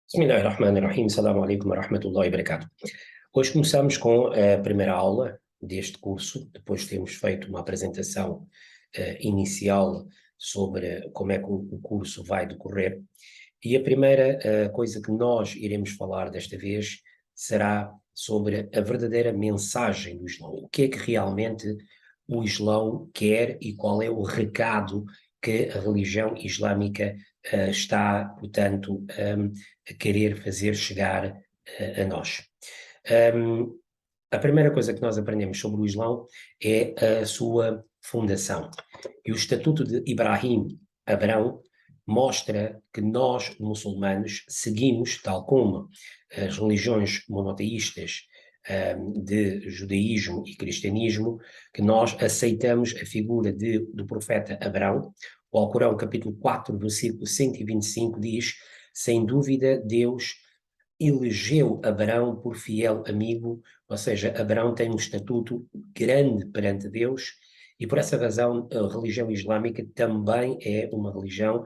Bismillahirrahmanirrahim. Assalamu alaikum wa rahmatullahi wa barakatuh. Hoje começamos com a primeira aula deste curso, depois de termos feito uma apresentação inicial sobre como é que o curso vai decorrer. E a primeira coisa que nós iremos falar desta vez será sobre a verdadeira mensagem do Islão. O que é que realmente o Islão quer e qual é o recado que a religião islâmica está, portanto, a querer fazer chegar a nós. A primeira coisa que nós aprendemos sobre o Islão é a sua fundação. E o Estatuto de Ibrahim, Abraão, mostra que nós, muçulmanos, seguimos, tal como as religiões monoteístas de judaísmo e cristianismo, que nós aceitamos a figura do profeta Abraão. O Alcorão, capítulo 4, versículo 125, diz: sem dúvida, Deus elegeu Abraão por fiel amigo, ou seja, Abraão tem um estatuto grande perante Deus, e por essa razão a religião islâmica também é uma religião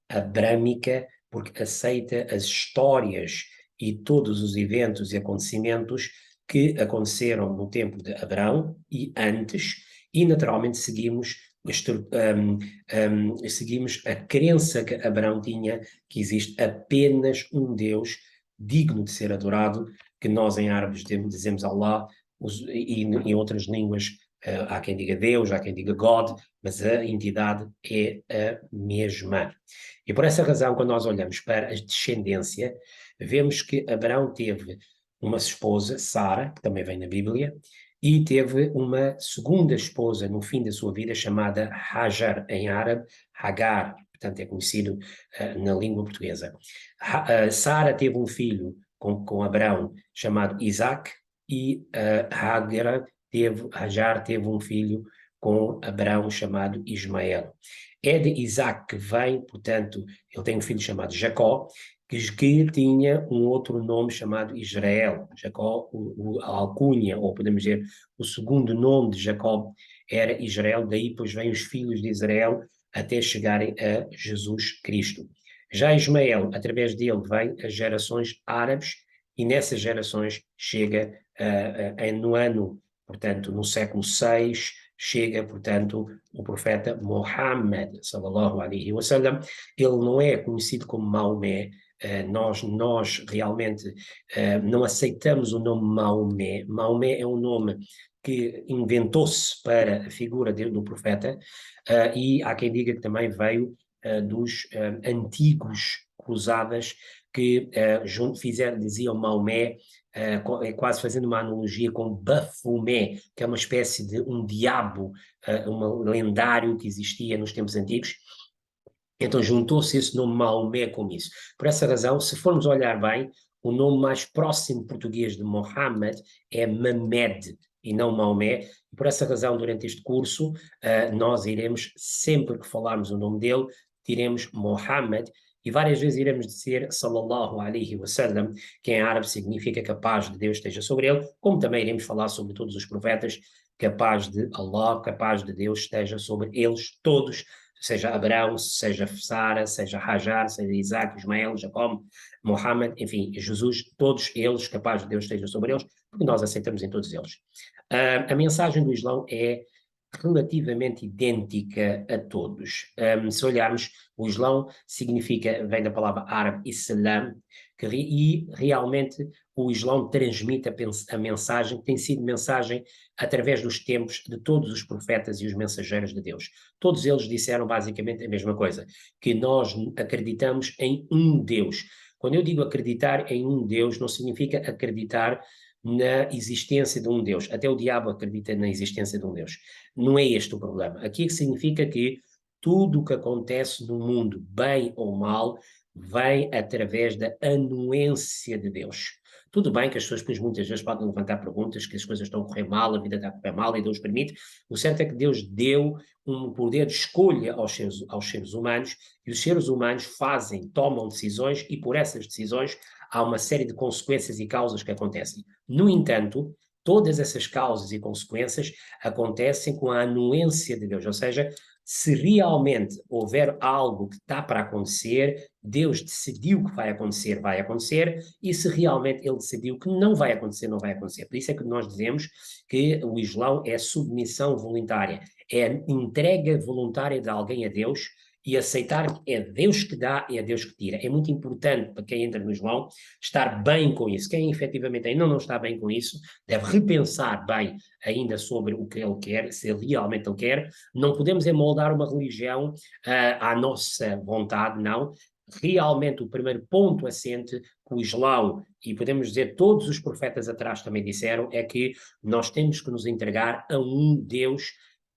abrâmica, porque aceita as histórias e todos os eventos e acontecimentos que aconteceram no tempo de Abraão e antes, e naturalmente seguimos a crença que Abraão tinha, que existe apenas um Deus digno de ser adorado, que nós em árabes dizemos Allah, e em outras línguas há quem diga Deus, há quem diga God, mas a entidade é a mesma. E por essa razão, quando nós olhamos para a descendência, vemos que Abraão teve uma esposa, Sara, que também vem na Bíblia, e teve uma segunda esposa no fim da sua vida, chamada Hajar, em árabe, Hagar, portanto é conhecido na língua portuguesa. Sara teve um filho com Abraão chamado Isaac, e Hajar teve um filho com Abraão chamado Ismael. É de Isaac que vem, portanto, ele tem um filho chamado Jacó, que tinha um outro nome chamado Israel. Jacó, a alcunha, ou podemos dizer, o segundo nome de Jacó era Israel, daí depois vêm os filhos de Israel até chegarem a Jesus Cristo. Já Ismael, através dele, vem as gerações árabes, e nessas gerações chega no ano, portanto, no século VI, chega, portanto, o profeta Muhammad, sallallahu alaihi wasallam. Ele não é conhecido como Maomé. Nós realmente não aceitamos o nome Maomé. Maomé é um nome que inventou-se para a figura do profeta, e há quem diga que também veio dos antigos cruzadas que diziam Maomé, quase fazendo uma analogia com Bafomé, que é uma espécie de um diabo, um lendário que existia nos tempos antigos. Então juntou-se esse nome Maomé com isso. Por essa razão, se formos olhar bem, o nome mais próximo português de Mohammed é Mamed, e não Maomé. E por essa razão, durante este curso, nós iremos, sempre que falarmos o nome dele, diremos Mohammed, e várias vezes iremos dizer sallallahu alaihi wasallam, que em árabe significa que a paz de Deus esteja sobre ele, como também iremos falar sobre todos os profetas, que a paz de Allah, que a paz de Deus esteja sobre eles todos, seja Abraão, seja Sara, seja Hajar, seja Isaac, Ismael, Jacó, Mohammed, enfim, Jesus, todos eles, que a paz de Deus esteja sobre eles, porque nós aceitamos em todos eles. A mensagem do Islão é relativamente idêntica a todos. Se olharmos, o Islão vem da palavra árabe Islam, e realmente o Islão transmite a mensagem, que tem sido mensagem através dos tempos de todos os profetas e os mensageiros de Deus. Todos eles disseram basicamente a mesma coisa, que nós acreditamos em um Deus. Quando eu digo acreditar em um Deus, não significa acreditar na existência de um Deus. Até o diabo acredita na existência de um Deus. Não é este o problema. Aqui significa que tudo o que acontece no mundo, bem ou mal, vem através da anuência de Deus. Tudo bem que as pessoas depois muitas vezes podem levantar perguntas, que as coisas estão a correr mal, a vida está a correr mal e Deus permite. O certo é que Deus deu um poder de escolha aos seres humanos, e os seres humanos tomam decisões, e por essas decisões há uma série de consequências e causas que acontecem. No entanto, todas essas causas e consequências acontecem com a anuência de Deus, ou seja, Se realmente houver algo que está para acontecer, Deus decidiu que vai acontecer, e se realmente ele decidiu que não vai acontecer, não vai acontecer. Por isso é que nós dizemos que o Islão é submissão voluntária, é a entrega voluntária de alguém a Deus, e aceitar que é Deus que dá e é Deus que tira. É muito importante para quem entra no Islão estar bem com isso. Quem efetivamente ainda não está bem com isso, deve repensar bem ainda sobre o que ele quer, se realmente ele quer. Não podemos moldar uma religião à nossa vontade, não. Realmente o primeiro ponto assente que o Islão, e podemos dizer todos os profetas atrás também disseram, é que nós temos que nos entregar a um Deus.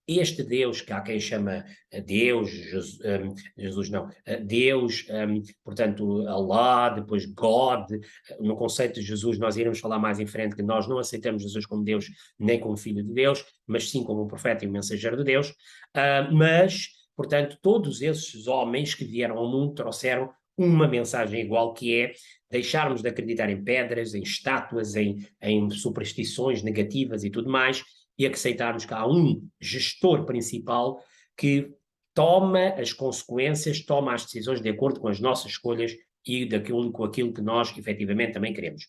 Este Deus, que há quem chama Deus, Jesus não, Deus, portanto, Allah, depois God. No conceito de Jesus, nós iremos falar mais em frente que nós não aceitamos Jesus como Deus, nem como Filho de Deus, mas sim como um profeta e um mensageiro de Deus. Mas, portanto, todos esses homens que vieram ao mundo trouxeram uma mensagem igual, que é deixarmos de acreditar em pedras, em estátuas, em superstições negativas e tudo mais, e aceitarmos que há um gestor principal que toma as consequências, toma as decisões de acordo com as nossas escolhas e com aquilo que nós efetivamente também queremos.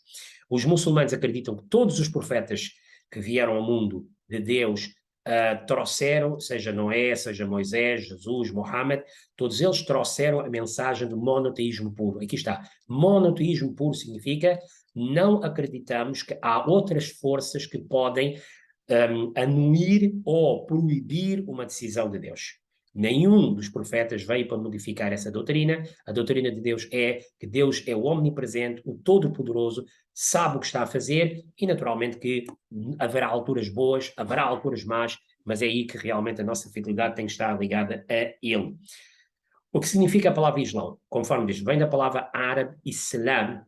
Os muçulmanos acreditam que todos os profetas que vieram ao mundo de Deus trouxeram, seja Noé, seja Moisés, Jesus, Mohammed, todos eles trouxeram a mensagem do monoteísmo puro. Aqui está. Monoteísmo puro significa não acreditamos que há outras forças que podem anuir ou proibir uma decisão de Deus. Nenhum dos profetas veio para modificar essa doutrina. A doutrina de Deus é que Deus é o omnipresente, o todo-poderoso, sabe o que está a fazer, e naturalmente que haverá alturas boas, haverá alturas más, mas é aí que realmente a nossa fidelidade tem que estar ligada a Ele. O que significa a palavra Islão? Conforme diz, vem da palavra árabe Islam,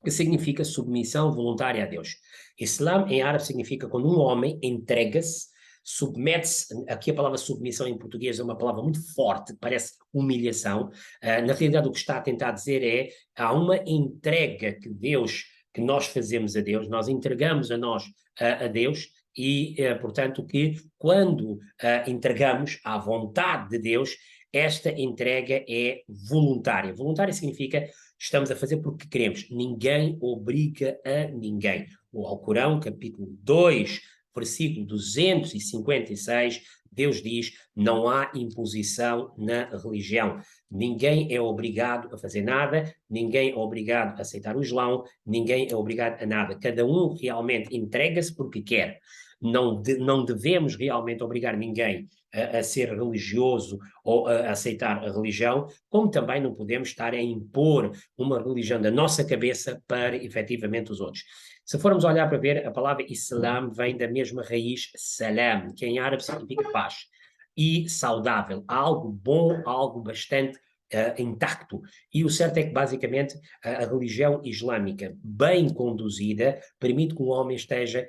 que significa submissão voluntária a Deus. Islam em árabe significa quando um homem entrega-se, submete-se. Aqui a palavra submissão em português é uma palavra muito forte, parece humilhação. Na realidade o que está a tentar dizer é, há uma entrega que nós fazemos a Deus, nós entregamos a Deus, e portanto que quando entregamos à vontade de Deus, esta entrega é voluntária. Voluntária significa estamos a fazer porque queremos. Ninguém obriga a ninguém. O Alcorão, capítulo 2, versículo 256, Deus diz, não há imposição na religião. Ninguém é obrigado a fazer nada, ninguém é obrigado a aceitar o Islão, ninguém é obrigado a nada. Cada um realmente entrega-se porque quer. Não devemos realmente obrigar ninguém a ser religioso ou a aceitar a religião, como também não podemos estar a impor uma religião da nossa cabeça para efetivamente os outros. Se formos olhar para ver, a palavra Islam vem da mesma raiz salam, que em árabe significa paz, e saudável, algo bom, algo bastante intacto. E o certo é que, basicamente, a religião islâmica, bem conduzida, permite que um homem esteja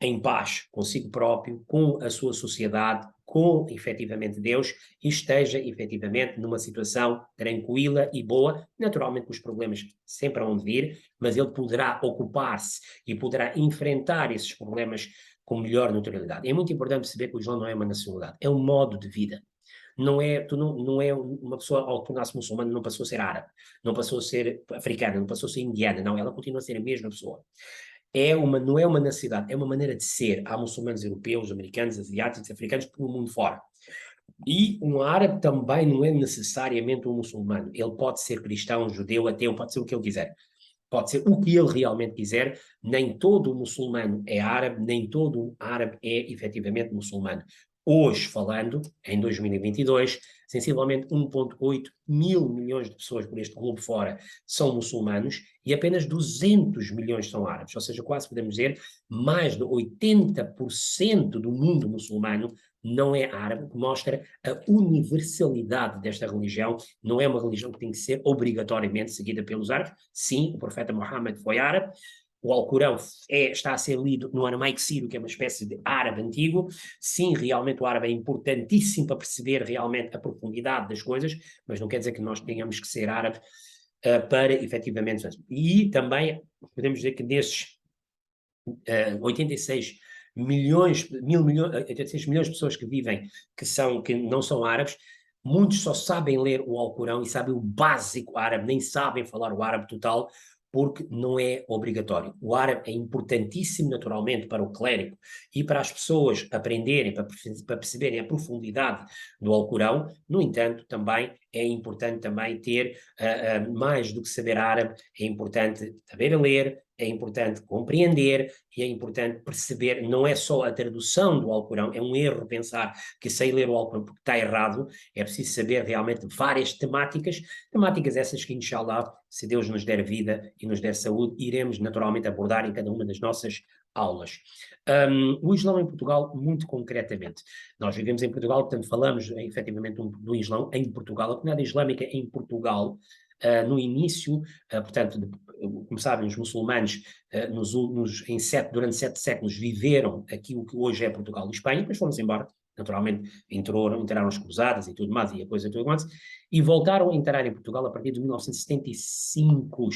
em paz consigo próprio, com a sua sociedade, com efetivamente Deus, e esteja efetivamente numa situação tranquila e boa, naturalmente com os problemas sempre hão de vir, mas ele poderá ocupar-se e poderá enfrentar esses problemas com melhor naturalidade. É muito importante perceber que o Islão não é uma nacionalidade, é um modo de vida. Não é uma pessoa, ao tornar-se muçulmana, não passou a ser árabe, não passou a ser africana, não passou a ser indiana, não, ela continua a ser a mesma pessoa. Não é uma necessidade, é uma maneira de ser. Há muçulmanos europeus, americanos, asiáticos, africanos, pelo mundo fora. E um árabe também não é necessariamente um muçulmano. Ele pode ser cristão, judeu, ateu, pode ser o que ele quiser. Pode ser o que ele realmente quiser. Nem todo muçulmano é árabe, nem todo árabe é efetivamente muçulmano. Hoje, falando, em 2022, sensivelmente 1,8 mil milhões de pessoas por este globo fora são muçulmanos e apenas 200 milhões são árabes, ou seja, quase podemos dizer mais de 80% do mundo muçulmano não é árabe, que mostra a universalidade desta religião. Não é uma religião que tem que ser obrigatoriamente seguida pelos árabes. Sim, o profeta Muhammad foi árabe. O Alcorão está a ser lido no aramaico sírio, que é uma espécie de árabe antigo. Sim, realmente o árabe é importantíssimo para perceber realmente a profundidade das coisas, mas não quer dizer que nós tenhamos que ser árabe para efetivamente. E também podemos dizer que desses 86 milhões, 86 milhões de pessoas que vivem, que não são árabes, muitos só sabem ler o Alcorão e sabem o básico árabe, nem sabem falar o árabe total, porque não é obrigatório. O árabe é importantíssimo naturalmente para o clérigo e para as pessoas aprenderem, para perceberem a profundidade do Alcorão. No entanto, também é importante também ter, mais do que saber árabe, é importante saber ler, é importante compreender e é importante perceber, não é só a tradução do Alcorão, é um erro pensar que sei ler o Alcorão porque está errado, é preciso saber realmente várias temáticas essas que, inshallah, se Deus nos der vida e nos der saúde, iremos naturalmente abordar em cada uma das nossas aulas. O Islão em Portugal, muito concretamente. Nós vivemos em Portugal, portanto falamos efetivamente do Islão em Portugal. A comunidade islâmica em Portugal, no início, portanto, como sabem, os muçulmanos durante 7 séculos viveram aquilo que hoje é Portugal e Espanha, depois foram-se embora, naturalmente entraram as cruzadas e tudo mais, e a coisa tudo mais, e voltaram a entrar em Portugal a partir de 1975,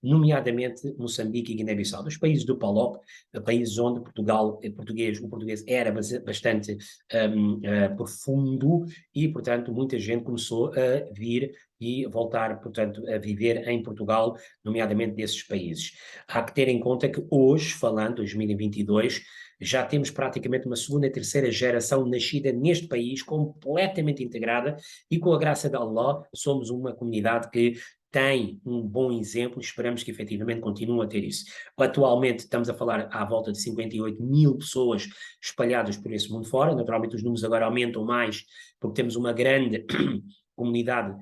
nomeadamente Moçambique e Guiné-Bissau, dos países do PALOP, países onde o português era bastante profundo e, portanto, muita gente começou a vir e voltar, portanto, a viver em Portugal, nomeadamente desses países. Há que ter em conta que hoje, falando, 2022, já temos praticamente uma segunda e terceira geração nascida neste país, completamente integrada, e com a graça de Allah, somos uma comunidade que tem um bom exemplo e esperamos que efetivamente continue a ter isso. Atualmente estamos a falar à volta de 58 mil pessoas espalhadas por esse mundo fora, naturalmente os números agora aumentam mais, porque temos uma grande comunidade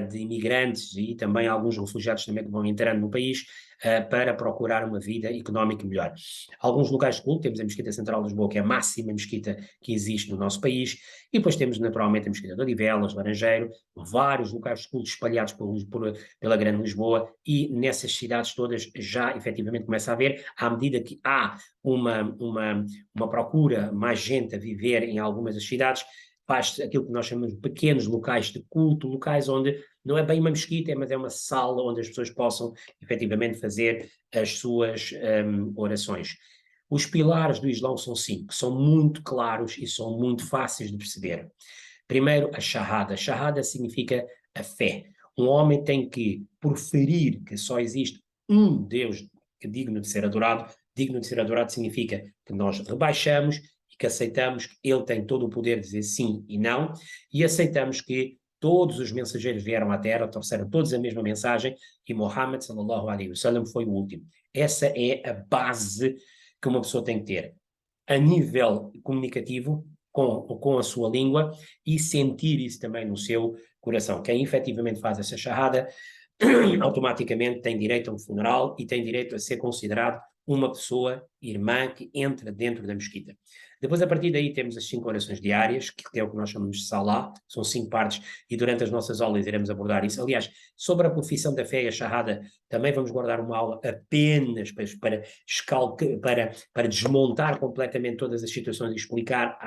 de imigrantes e também alguns refugiados também que vão entrando no país para procurar uma vida económica melhor. Alguns locais de culto, temos a Mesquita Central de Lisboa, que é a máxima mesquita que existe no nosso país, e depois temos naturalmente a Mesquita de Odivelas, Laranjeiro, vários locais de culto espalhados pela Grande Lisboa, e nessas cidades todas já efetivamente começa a haver, à medida que há uma procura, mais gente a viver em algumas das cidades, faz aquilo que nós chamamos de pequenos locais de culto, locais onde não é bem uma mesquita, mas é uma sala onde as pessoas possam efetivamente fazer as suas orações. Os pilares do Islão são 5, são muito claros e são muito fáceis de perceber. Primeiro, a Shahada. Shahada significa a fé. Um homem tem que proferir que só existe um Deus que é digno de ser adorado. Digno de ser adorado significa que nós rebaixamos e que aceitamos que ele tem todo o poder de dizer sim e não, e aceitamos que todos os mensageiros vieram à Terra, trouxeram todos a mesma mensagem, e Muhammad sallallahu alaihi wasallam foi o último. Essa é a base que uma pessoa tem que ter. A nível comunicativo, com a sua língua, e sentir isso também no seu coração. Quem efetivamente faz essa shahada, automaticamente tem direito a um funeral e tem direito a ser considerado uma pessoa irmã que entra dentro da mesquita. Depois, a partir daí, temos as 5 orações diárias, que é o que nós chamamos de Salah, são 5 partes, e durante as nossas aulas iremos abordar isso. Aliás, sobre a profissão da fé e a Shahada, também vamos guardar uma aula apenas para desmontar completamente todas as situações e explicar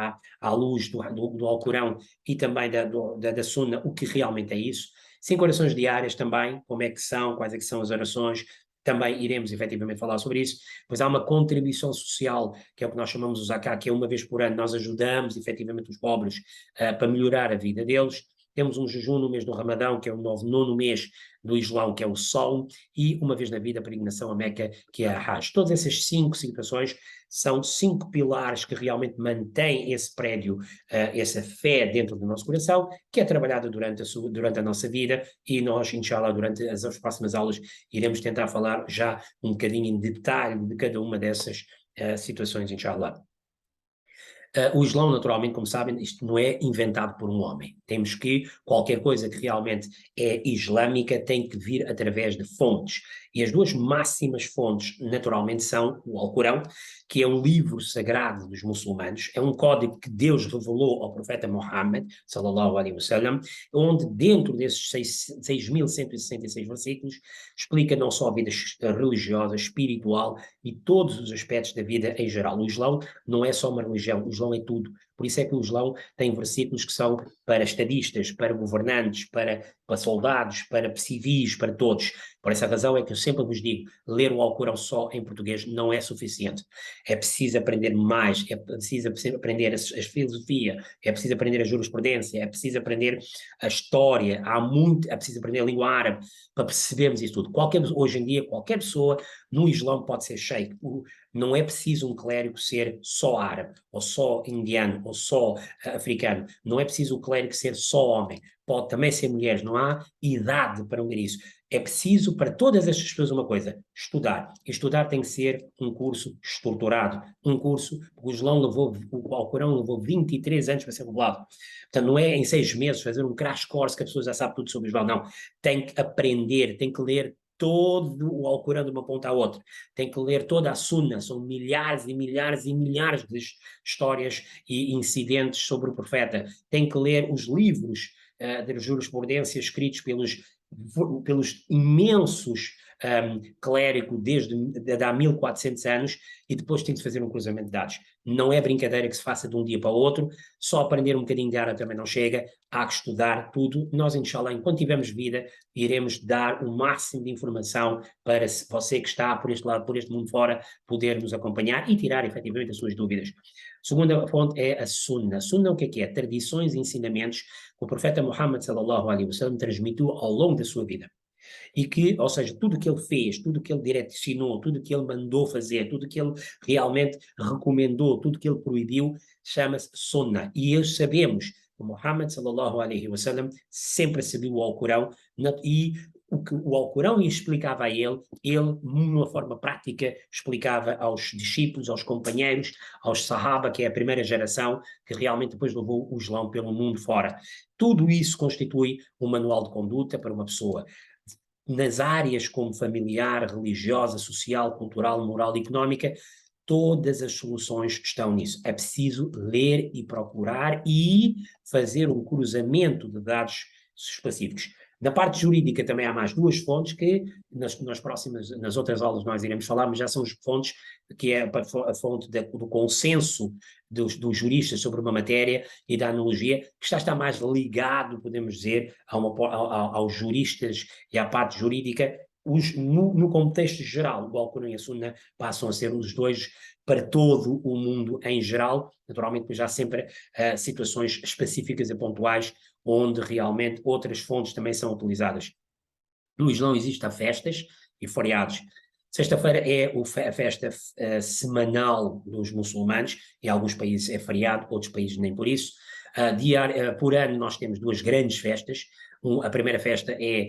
à luz do Alcorão e também da Sunna o que realmente é isso. 5 orações diárias também, como é que são, quais é que são as orações, também iremos efetivamente falar sobre isso. Pois há uma contribuição social, que é o que nós chamamos de zakat, que é uma vez por ano nós ajudamos efetivamente os pobres para melhorar a vida deles. Temos um jejum no mês do Ramadão, que é o nono mês do Islão, que é o Sol, e uma vez na vida a peregrinação a Meca, que é a Hajj. Todas essas 5 situações são 5 pilares que realmente mantêm esse prédio, essa fé dentro do nosso coração, que é trabalhada durante a nossa vida, e nós, inshallah, durante as próximas aulas, iremos tentar falar já um bocadinho em detalhe de cada uma dessas situações, inshallah. O Islão, naturalmente, como sabem, isto não é inventado por um homem. Temos que, qualquer coisa que realmente é islâmica tem que vir através de fontes. E as 2 máximas fontes, naturalmente, são o Alcorão, que é um livro sagrado dos muçulmanos, é um código que Deus revelou ao profeta Muhammad, sallallahu alaihi wasallam, onde dentro desses 6.166 versículos explica não só a vida religiosa, espiritual e todos os aspectos da vida em geral. O Islão não é só uma religião, o Islão é tudo. Por isso é que o Islão tem versículos que são para estadistas, para governantes, para soldados, para civis, para todos. Por essa razão é que eu sempre vos digo, ler o Alcorão só em português não é suficiente. É preciso aprender mais, é preciso aprender a filosofia, é preciso aprender a jurisprudência, é preciso aprender a história, é preciso aprender a língua árabe para percebermos isso tudo. Hoje em dia, qualquer pessoa no Islão pode ser sheikh. Não é preciso um clérigo ser só árabe, ou só indiano, ou só africano. Não é preciso o clérigo ser só homem. Pode também ser mulher. Não há idade para unir isso. É preciso para todas estas pessoas uma coisa: estudar. E estudar tem que ser um curso estruturado. Um curso, o Islão o Alcorão levou 23 anos para ser revelado. Portanto, não é em 6 meses fazer um crash course que a pessoa já sabe tudo sobre o Islão. Não. Tem que aprender, tem que ler todo o Alcorão de uma ponta à outra. Tem que ler toda a Sunna, são milhares e milhares e milhares de histórias e incidentes sobre o profeta. Tem que ler os livros de jurisprudência escritos pelos imensos clérigos de há 1400 anos, e depois tem de fazer um cruzamento de dados. Não é brincadeira que se faça de um dia para o outro, só aprender um bocadinho de árabe também não chega, há que estudar tudo. Nós, inshallah, enquanto tivermos vida, iremos dar o máximo de informação para você que está por este lado, por este mundo fora, poder nos acompanhar e tirar efetivamente as suas dúvidas. A segunda fonte é a Sunna. Sunna o que é? Tradições e ensinamentos que o profeta Muhammad sallallahu alaihi wasallam transmitiu ao longo da sua vida. E que, ou seja, tudo o que ele fez, tudo o que ele direcionou, tudo o que ele mandou fazer, tudo o que ele realmente recomendou, tudo o que ele proibiu, chama-se Sunnah. E sabemos que Muhammad sallallahu alaihi wasallam sempre seguiu o Alcorão e o que o Alcorão explicava a ele, de uma forma prática, explicava aos discípulos, aos companheiros, aos Sahaba, que é a primeira geração que realmente depois levou o Islão pelo mundo fora. Tudo isso constitui um manual de conduta para uma pessoa. Nas áreas como familiar, religiosa, social, cultural, moral e económica, todas as soluções estão nisso. É preciso ler e procurar e fazer um cruzamento de dados específicos. Na parte jurídica também há mais duas fontes que nas outras aulas nós iremos falar, mas já são as fontes que é a fonte do consenso dos juristas sobre uma matéria e da analogia, que está mais ligado, podemos dizer, aos juristas e à parte jurídica. No contexto geral, o Alcorão e a Sunna passam a ser os dois para todo o mundo em geral. Naturalmente, pois há sempre situações específicas e pontuais onde realmente outras fontes também são utilizadas. No Islão existem festas e feriados. Sexta-feira é a festa semanal dos muçulmanos, em alguns países é feriado, outros países nem por isso. Por ano nós temos duas grandes festas. A primeira festa é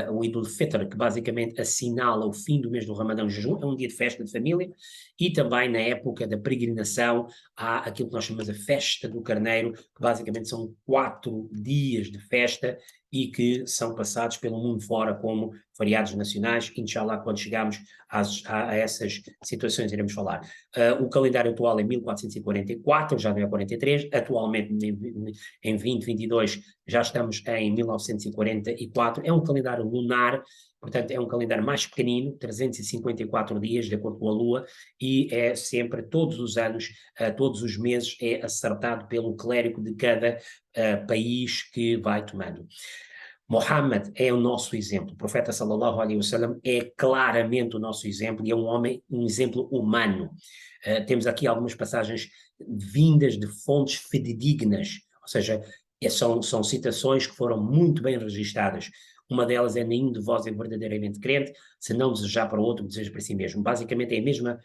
o Eid al-Fitr, que basicamente assinala o fim do mês do Ramadão de jejum, é um dia de festa de família, e também na época da peregrinação há aquilo que nós chamamos a Festa do Carneiro, que basicamente são 4 dias de festa e que são passados pelo mundo fora como feriados nacionais. Inshallah, quando chegarmos a essas situações, iremos falar. O calendário atual é 1444, já não é 43, atualmente em 2022 já estamos em 1944, é um calendário lunar, portanto é um calendário mais pequenino, 354 dias de acordo com a Lua, e é sempre, todos os anos, todos os meses, é acertado pelo clérigo de cada país que vai tomando. Muhammad é o nosso exemplo, o profeta sallallahu alaihi wasallam é claramente o nosso exemplo e é um exemplo humano. Temos aqui algumas passagens vindas de fontes fidedignas, ou seja, são citações que foram muito bem registadas. Uma delas é: nenhum de vós é verdadeiramente crente, se não desejar para o outro, deseja para si mesmo. Basicamente é a mesma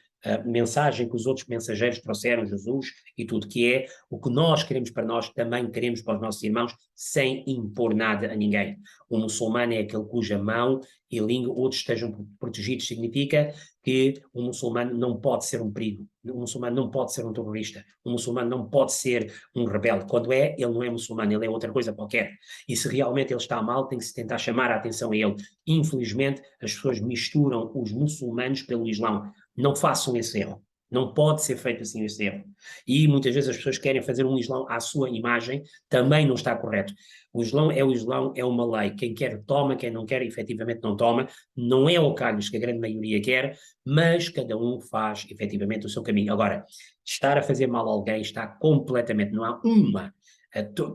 mensagem que os outros mensageiros trouxeram, Jesus e tudo, que é o que nós queremos para nós, também queremos para os nossos irmãos, sem impor nada a ninguém. O muçulmano é aquele cuja mão e língua outros estejam protegidos, significa que o muçulmano não pode ser um perigo, o muçulmano não pode ser um terrorista, o muçulmano não pode ser um rebelde. Quando ele não é muçulmano, ele é outra coisa qualquer. E se realmente ele está mal, tem que se tentar chamar a atenção a ele. Infelizmente, as pessoas misturam os muçulmanos pelo Islão. Não façam esse erro. Não pode ser feito assim esse erro. E muitas vezes as pessoas querem fazer um Islão à sua imagem, também não está correto. O Islão, é uma lei. Quem quer toma, quem não quer efetivamente não toma. Não é ao calhos que a grande maioria quer, mas cada um faz efetivamente o seu caminho. Agora, estar a fazer mal a alguém está completamente, não há uma.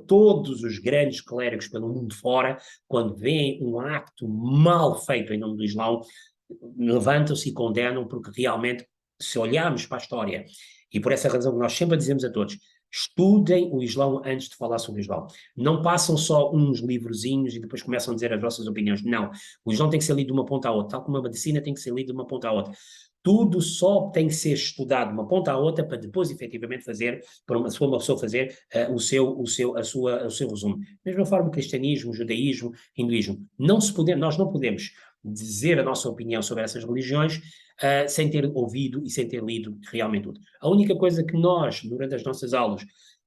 Todos os grandes clérigos pelo mundo fora, quando veem um acto mal feito em nome do Islão, levantam-se e condenam, porque realmente, se olharmos para a história, e por essa razão nós sempre dizemos a todos, estudem o Islão antes de falar sobre o Islão. Não passam só uns livrozinhos e depois começam a dizer as vossas opiniões. Não. O Islão tem que ser lido de uma ponta à outra, tal como a medicina tem que ser lido de uma ponta à outra. Tudo só tem que ser estudado de uma ponta à outra para depois efetivamente fazer, para uma pessoa fazer o seu resumo. Da mesma forma, o cristianismo, o judaísmo, o hinduísmo. Nós não podemos dizer a nossa opinião sobre essas religiões sem ter ouvido e sem ter lido realmente tudo. A única coisa que nós, durante as nossas aulas,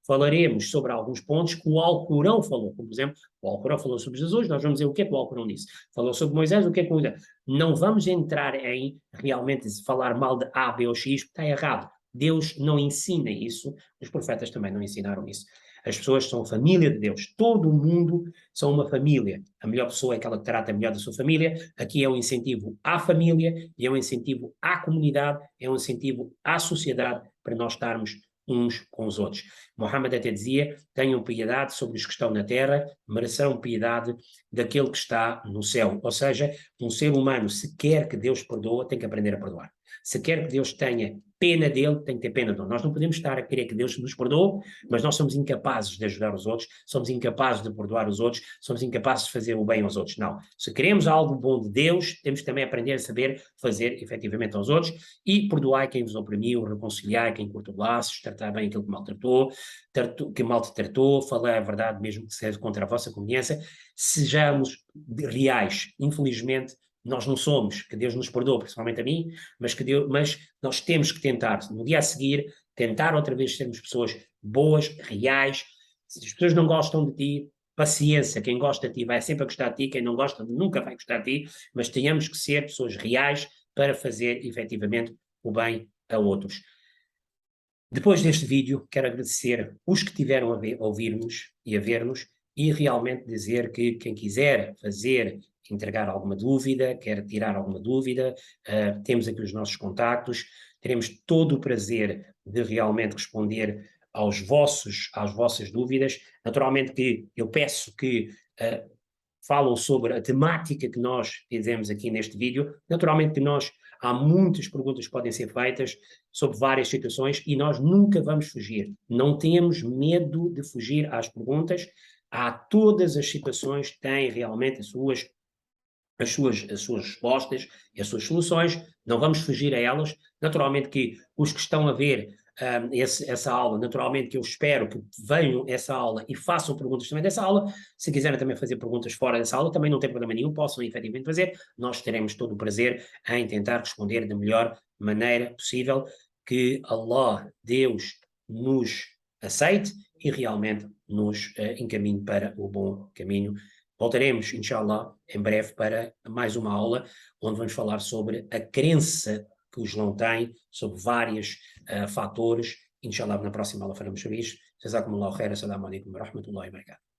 falaremos sobre alguns pontos que o Alcorão falou. Como, por exemplo, o Alcorão falou sobre Jesus, nós vamos dizer o que é que o Alcorão disse. Falou sobre Moisés, o que é que Moisés... Não vamos entrar em realmente falar mal de A, B ou X, está errado. Deus não ensina isso, os profetas também não ensinaram isso. As pessoas são a família de Deus. Todo o mundo são uma família. A melhor pessoa é aquela que trata melhor da sua família. Aqui é um incentivo à família, e é um incentivo à comunidade, é um incentivo à sociedade para nós estarmos uns com os outros. Muhammad até dizia: tenham piedade sobre os que estão na terra, merecerão piedade daquele que está no céu. Ou seja, um ser humano, se quer que Deus perdoa, tem que aprender a perdoar. Se quer que Deus tenha pena dele, tem que ter pena dele. Nós não podemos estar a querer que Deus nos perdoe, mas nós somos incapazes de ajudar os outros, somos incapazes de perdoar os outros, somos incapazes de fazer o bem aos outros. Não. Se queremos algo bom de Deus, temos que também aprender a saber fazer efetivamente aos outros e perdoar quem vos oprimiu, reconciliar quem cortou laços, tratar bem aquilo que maltratou, que mal te tratou, falar a verdade mesmo que seja contra a vossa conveniência. Sejamos reais. Infelizmente, nós não somos, que Deus nos perdoe, principalmente a mim, mas nós temos que tentar, no dia a seguir, tentar outra vez sermos pessoas boas, reais. Se as pessoas não gostam de ti, paciência, quem gosta de ti vai sempre gostar de ti, quem não gosta nunca vai gostar de ti, mas tenhamos que ser pessoas reais para fazer, efetivamente, o bem a outros. Depois deste vídeo, quero agradecer os que tiveram a ouvir-nos e a ver-nos, e realmente dizer que quem quiser fazer, entregar alguma dúvida, quer tirar alguma dúvida, temos aqui os nossos contactos, teremos todo o prazer de realmente responder às vossas dúvidas. Naturalmente que eu peço que falam sobre a temática que nós fizemos aqui neste vídeo. Naturalmente que há muitas perguntas que podem ser feitas sobre várias situações e nós nunca vamos fugir. Não temos medo de fugir às perguntas. Há todas as situações que têm realmente as suas respostas e as suas soluções, não vamos fugir a elas. Naturalmente que os que estão a ver essa aula, naturalmente que eu espero que venham essa aula e façam perguntas também dessa aula. Se quiserem também fazer perguntas fora dessa aula, também não tem problema nenhum, possam efetivamente fazer. Nós teremos todo o prazer em tentar responder da melhor maneira possível, que Allah, Deus, nos aceite e realmente nos encaminhe para o bom caminho. Voltaremos, inshallah, em breve para mais uma aula, onde vamos falar sobre a crença que o Islão tem, sobre vários fatores. Inshallah, na próxima aula faremos sobre isso. Jazakumullahu khairan, assalamu alaikum wa rahmatullahi wa barakatuh.